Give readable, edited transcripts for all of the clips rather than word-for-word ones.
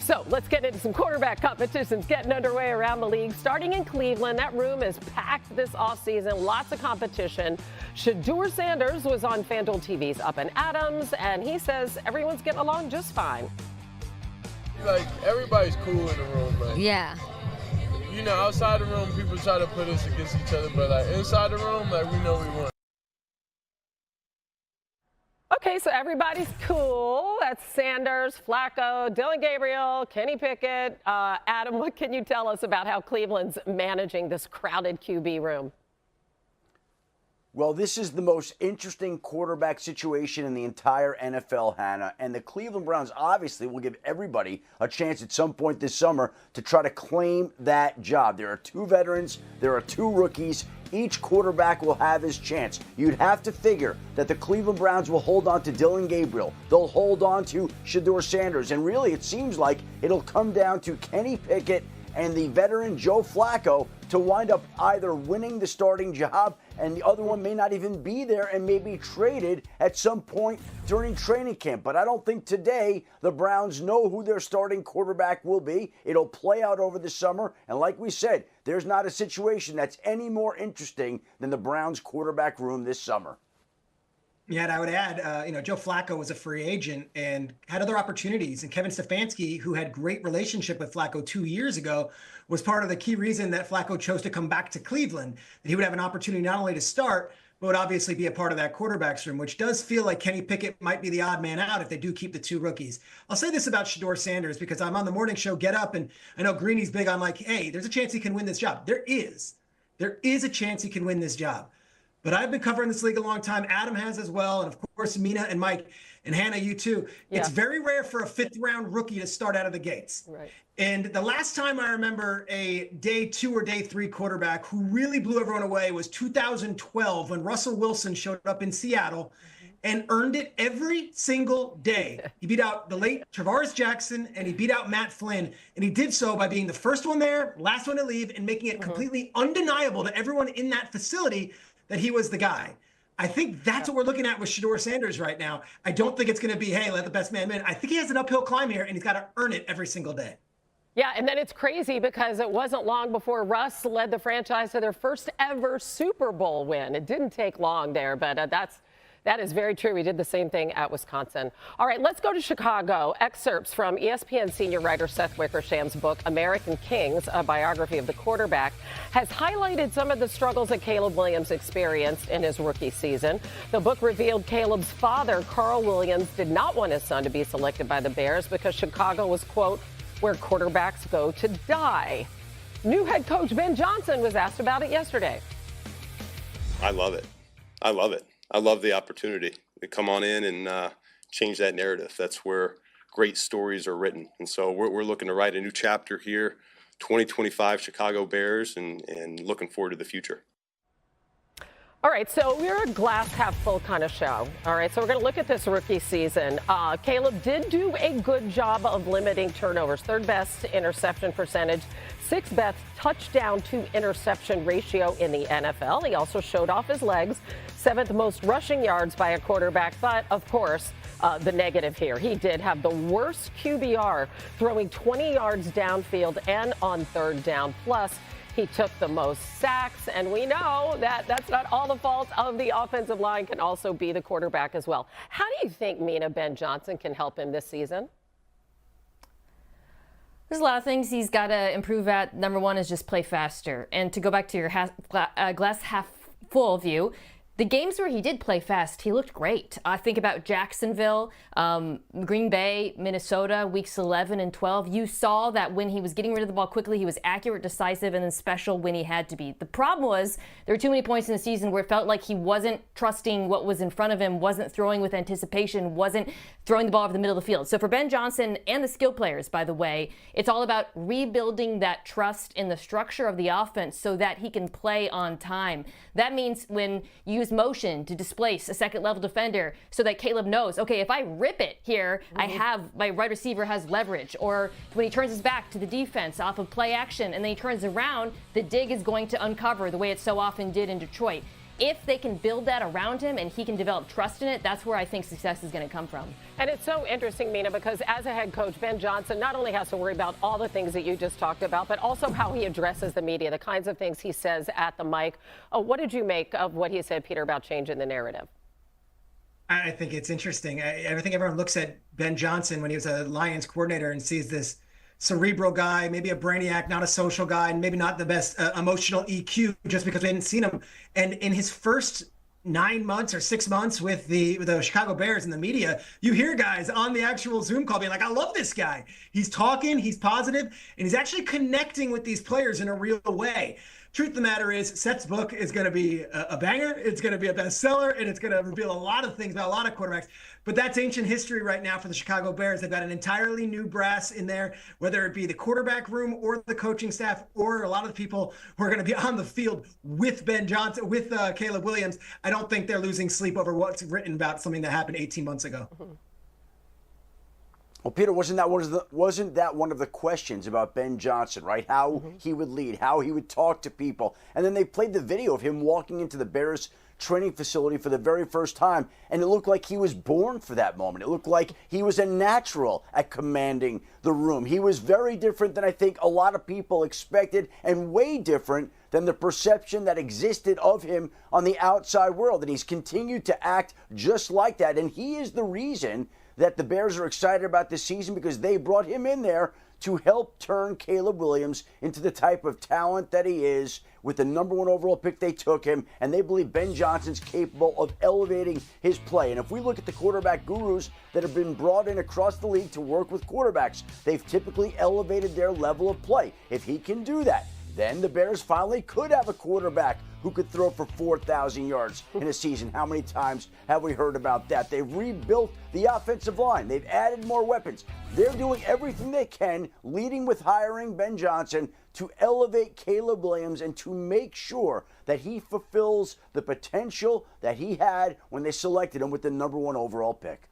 So let's get into some quarterback competitions getting underway around the league. Starting in Cleveland, that room is packed this offseason. Lots of competition. Shedeur Sanders was on FanDuel TV's Up and Adams, and he says everyone's getting along just fine. Like, everybody's cool in the room, man. Yeah. You know, outside the room, people try to put us against each other, but like inside the room, like we know we won. Okay, so everybody's cool. That's Sanders, Flacco, Dillon Gabriel, Kenny Pickett. Adam, what can you tell us about how Cleveland's managing this crowded QB room? Well, this is the most interesting quarterback situation in the entire NFL, Hannah. And the Cleveland Browns obviously will give everybody a chance at some point this summer to try to claim that job. There are 2 veterans. There are 2 rookies. Each quarterback will have his chance. You'd have to figure that the Cleveland Browns will hold on to Dillon Gabriel. They'll hold on to Shedeur Sanders. And really, it seems like it'll come down to Kenny Pickett and the veteran Joe Flacco to wind up either winning the starting job, and the other one may not even be there and may be traded at some point during training camp. But I don't think today the Browns know who their starting quarterback will be. It'll play out over the summer, and like we said, there's not a situation that's any more interesting than the Browns quarterback room this summer. Yeah, and I would add, Joe Flacco was a free agent and had other opportunities. And Kevin Stefanski, who had great relationship with Flacco 2 years ago, was part of the key reason that Flacco chose to come back to Cleveland, that he would have an opportunity not only to start, but would obviously be a part of that quarterback's room, which does feel like Kenny Pickett might be the odd man out if they do keep the 2 rookies. I'll say this about Shedeur Sanders because I'm on the morning show Get Up, and I know Greeny's big. I'm like, hey, there's a chance he can win this job. There is a chance he can win this job. But I've been covering this league a long time. Adam has as well. And of course, Mina and Mike and Hannah, you too. Yeah. It's very rare for a 5th-round rookie to start out of the gates. Right. And the last time I remember a day 2 or day 3 quarterback who really blew everyone away was 2012 when Russell Wilson showed up in Seattle and earned it every single day. He beat out the late Travaris Jackson and he beat out Matt Flynn. And he did so by being the first one there, last one to leave, and making it completely undeniable to everyone in that facility that he was the guy. I think that's what we're looking at with Shedeur Sanders right now. I don't think it's going to be, hey, let the best man win. I think he has an uphill climb here, and he's got to earn it every single day. Yeah, and then it's crazy because it wasn't long before Russ led the franchise to their first ever Super Bowl win. It didn't take long there, but that is very true. We did the same thing at Wisconsin. All right, let's go to Chicago. Excerpts from ESPN senior writer Seth Wickersham's book, American Kings, a biography of the quarterback, has highlighted some of the struggles that Caleb Williams experienced in his rookie season. The book revealed Caleb's father, Carl Williams, did not want his son to be selected by the Bears because Chicago was, quote, where quarterbacks go to die. New head coach Ben Johnson was asked about it yesterday. I love it. I love it. I love the opportunity to come on in and change that narrative. That's where great stories are written. And so we're looking to write a new chapter here, 2025 Chicago Bears, and looking forward to the future. All right, so we're a glass half full kind of show. All right, so we're going to look at this rookie season. Caleb did do a good job of limiting turnovers, 3rd best interception percentage, 6th best touchdown to interception ratio in the NFL. He also showed off his legs, 7th most rushing yards by a quarterback. But of course, the negative here, he did have the worst QBR, throwing 20 yards downfield and on 3rd down. Plus, he took the most sacks, and we know that that's not all the fault of the offensive line, can also be the quarterback as well. How do you think Mina Ben Johnson can help him this season? There's a lot of things he's got to improve at. Number one is just play faster. And to go back to your glass half full view, the games where he did play fast, he looked great. Think about Jacksonville, Green Bay, Minnesota, weeks 11 and 12. You saw that when he was getting rid of the ball quickly, he was accurate, decisive, and then special when he had to be. The problem was there were too many points in the season where it felt like he wasn't trusting what was in front of him, wasn't throwing with anticipation, wasn't throwing the ball over the middle of the field. So for Ben Johnson and the skill players, by the way, it's all about rebuilding that trust in the structure of the offense so that he can play on time. That means when you use motion to displace a second-level defender so that Caleb knows, okay, if I rip it here, I have my right receiver has leverage. Or when he turns his back to the defense off of play action and then he turns around, the dig is going to uncover the way it so often did in Detroit. if they can build that around him and he can develop trust in it, that's where I think success is going to come from. And it's so interesting, Mina, because as a head coach, Ben Johnson not only has to worry about all the things that you just talked about, but also how he addresses the media, the kinds of things he says at the mic. What did you make of what he said, Peter, about changing the narrative? I think it's interesting. I think everyone looks at Ben Johnson when he was a Lions coordinator and sees this cerebral guy, maybe a brainiac, not a social guy, and maybe not the best emotional EQ just because we hadn't seen him. And in his first 9 months or 6 months with the Chicago Bears and the media, you hear guys on the actual Zoom call being like, I love this guy. He's talking, he's positive, and he's actually connecting with these players in a real way. Truth of the matter is, Seth's book is going to be a banger. It's going to be a bestseller, and it's going to reveal a lot of things about a lot of quarterbacks. But that's ancient history right now for the Chicago Bears. They've got an entirely new brass in there, whether it be the quarterback room or the coaching staff or a lot of the people who are going to be on the field with Ben Johnson, with Caleb Williams. I don't think they're losing sleep over what's written about something that happened 18 months ago. Well, Peter, wasn't that one of the questions about Ben Johnson, right? How he would lead, how he would talk to people. And then they played the video of him walking into the Bears training facility for the very first time, and it looked like he was born for that moment. It looked like he was a natural at commanding the room. He was very different than I think a lot of people expected, and way different than the perception that existed of him on the outside world. And he's continued to act just like that, and he is the reason that the Bears are excited about this season, because they brought him in there to help turn Caleb Williams into the type of talent that he is. With the #1 overall pick, they took him, and they believe Ben Johnson's capable of elevating his play. And if we look at the quarterback gurus that have been brought in across the league to work with quarterbacks, they've typically elevated their level of play. If he can do that, then the Bears finally could have a quarterback who could throw for 4,000 yards in a season. How many times have we heard about that? They've rebuilt the offensive line. They've added more weapons. They're doing everything they can, leading with hiring Ben Johnson, to elevate Caleb Williams and to make sure that he fulfills the potential that he had when they selected him with the #1 overall pick.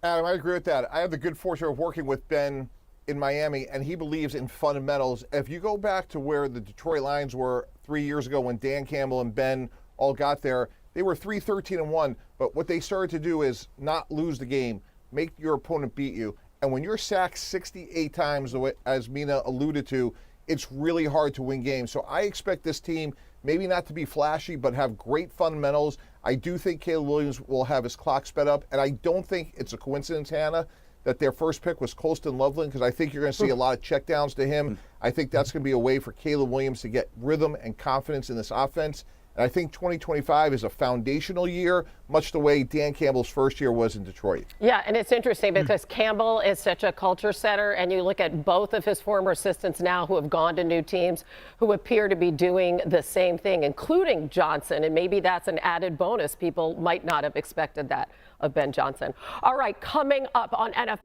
Adam, I agree with that. I have the good fortune of working with Ben in Miami, and he believes in fundamentals. If you go back to where the Detroit Lions were 3 years ago when Dan Campbell and Ben all got there, they were 3-13-1, but what they started to do is not lose the game, make your opponent beat you. And when you're sacked 68 times, as Mina alluded to, it's really hard to win games. So I expect this team maybe not to be flashy, but have great fundamentals. I do think Caleb Williams will have his clock sped up, and I don't think it's a coincidence, Hannah, that their first pick was Colston Loveland, because I think you're going to see a lot of checkdowns to him. I think that's going to be a way for Caleb Williams to get rhythm and confidence in this offense. And I think 2025 is a foundational year, much the way Dan Campbell's first year was in Detroit. Yeah, and it's interesting because Campbell is such a culture setter, and you look at both of his former assistants now who have gone to new teams who appear to be doing the same thing, including Johnson, and maybe that's an added bonus. People might not have expected that of Ben Johnson. All right, coming up on NFL.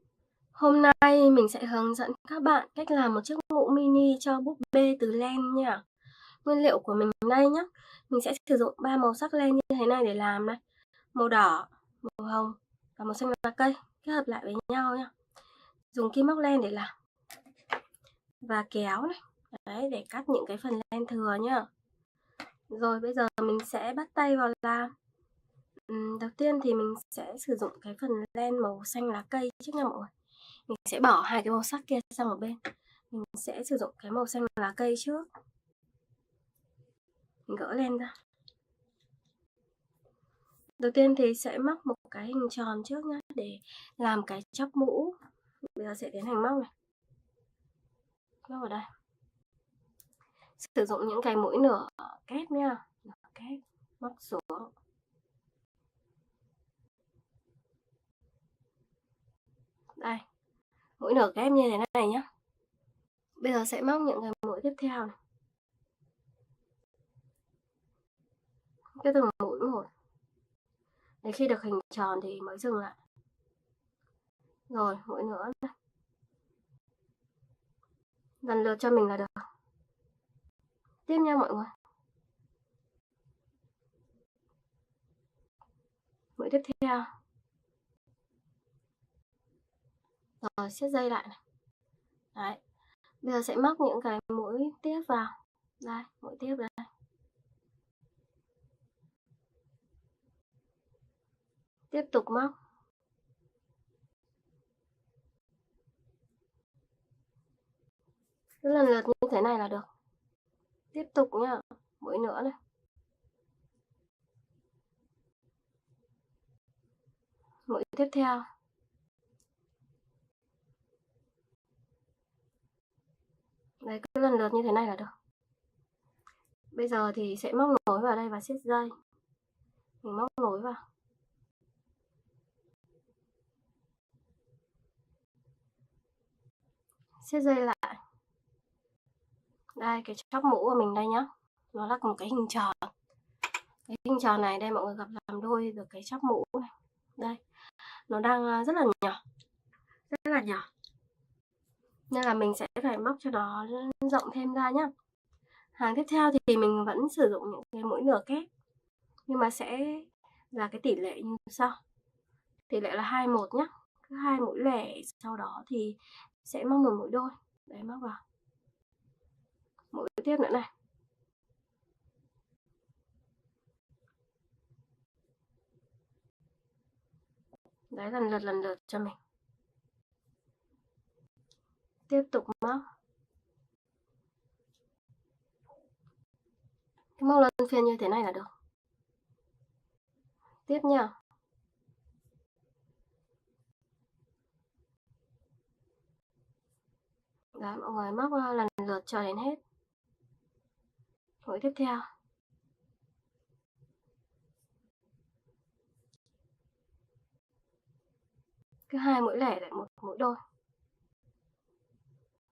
Hôm nay mình sẽ hướng dẫn các bạn cách làm một chiếc mũ mini cho búp bê từ len nha. Nguyên liệu của mình đây nhé. Mình sẽ sử dụng 3 màu sắc len như thế này để làm đây. Màu đỏ, màu hồng và màu xanh lá cây kết hợp lại với nhau nha. Dùng kim móc len để làm. Và kéo này. Đấy, để cắt những cái phần len thừa nhá. Rồi bây giờ mình sẽ bắt tay vào làm. Đầu tiên thì mình sẽ sử dụng cái phần len màu xanh lá cây trước nha mọi người. Mình sẽ bỏ hai cái màu sắc kia sang một bên. Mình sẽ sử dụng cái màu xanh lá cây trước. Mình gỡ len ra. Đầu tiên thì sẽ móc một cái hình tròn trước nhé để làm cái chóp mũ. Bây giờ sẽ tiến hành móc này. Móc vào đây. Sử dụng những cái mũi nửa kép nha. Nửa kép. Móc xuống. Đây. Mũi nửa kép như thế này nhé. Bây giờ sẽ móc những cái mũi tiếp theo này. Cái từng mũi một. Để khi được hình tròn thì mới dừng lại. Rồi, mũi nữa này. Lần lượt cho mình là được. Tiếp nha mọi người. Mũi tiếp theo. Rồi, siết dây lại này. Đấy. Bây giờ sẽ móc những cái mũi tiếp vào. Đây, mũi tiếp đây. Tiếp tục móc. Cứ lần lượt như thế này là được. Tiếp tục nhá, mũi nữa này. Mũi tiếp theo. Đấy, cứ lần lượt như thế này là được. Bây giờ thì sẽ móc nối vào đây và siết dây. Mình móc nối vào. Siết dây lại. Đây, cái chóp mũ của mình đây nhá. Nó là một cái hình tròn. Cái hình tròn này đây mọi người gặp làm đôi được cái chóp mũ này. Đây, nó đang rất là nhỏ. Rất là nhỏ. Nên là mình sẽ phải móc cho nó rộng thêm ra nhá. Hàng tiếp theo thì mình vẫn sử dụng những cái mũi nửa kép. Nhưng mà sẽ là cái tỷ lệ như sau. Tỷ lệ là 2-1 nhá. Cứ 2 mũi lẻ, sau đó thì sẽ móc một mũi đôi. Đấy, móc vào. Mũi tiếp nữa này. Đấy, lần lượt cho mình. Tiếp tục móc. Cái móc luân phiên như thế này là được. Tiếp nha. Đấy, mọi người móc lần lượt cho đến hết. Mũi tiếp theo. Cứ 2 mũi lẻ lại 1 mũi đôi.